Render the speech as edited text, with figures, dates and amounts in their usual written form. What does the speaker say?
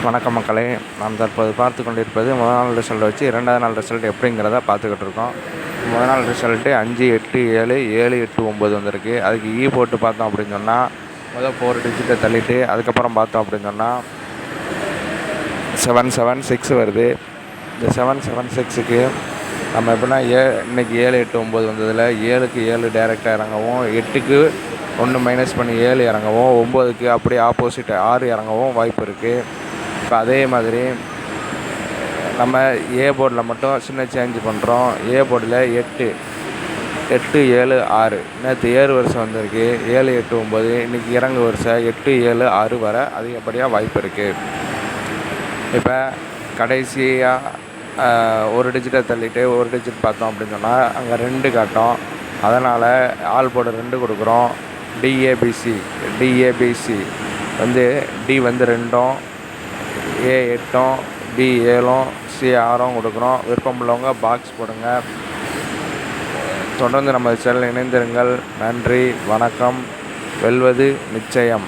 வணக்கம் மக்களே, நாம் தற்போது பார்த்து கொண்டிருப்பது முதல் நாள் ரிசல்ட் வச்சு 2வது நாள் ரிசல்ட் எப்படிங்கிறத பார்த்துக்கிட்டு இருக்கோம். முதல் நாள் ரிசல்ட்டு 5, 8, 7, 7, 8, 9 வந்திருக்கு. அதுக்கு போட்டு பார்த்தோம் அப்படின்னு சொன்னால் முதல் 4 டிஜிட்டை தள்ளிட்டு அதுக்கப்புறம் பார்த்தோம் அப்படின்னு சொன்னால் 776 வருது. இந்த 776க்கு நம்ம எப்படின்னா இன்றைக்கி 7, 8, 9 வந்ததில் 7க்கு 7 டேரெக்டாக இறங்கவும், 8க்கு 1 மைனஸ் பண்ணி 7 இறங்கவும், 9க்கு அப்படியே ஆப்போசிட் 6 இறங்கவும் வாய்ப்பு இருக்குது. இப்போ அதே மாதிரி நம்ம போர்டில் மட்டும் சின்ன சேஞ்ச் பண்ணுறோம். போர்டில் 8, 8, 7, 6 நேற்று ஏறு வரிசை வந்திருக்கு. 7, 8, 9 இன்றைக்கி இறங்கு வரிசை 8, 7, 6 வர அதிகப்படியாக வாய்ப்பு இருக்குது. இப்போ கடைசியாக ஒரு டிஜிட்டை தள்ளிட்டு ஒரு டிஜிட் பார்த்தோம் அப்படின்னு சொன்னால் அங்கே 2 காட்டும். அதனால் ஆல் போர்டு 2 கொடுக்குறோம். டிஏபிசி வந்து டி வந்து 2, A 8, B 7, C 6 கொடுக்குறோம். விருப்பம் உள்ளவங்க பாக்ஸ் போடுங்க. தொடர்ந்து நம்ம சேனலில் இணைந்திருங்கள். நன்றி, வணக்கம். வெல்வது நிச்சயம்.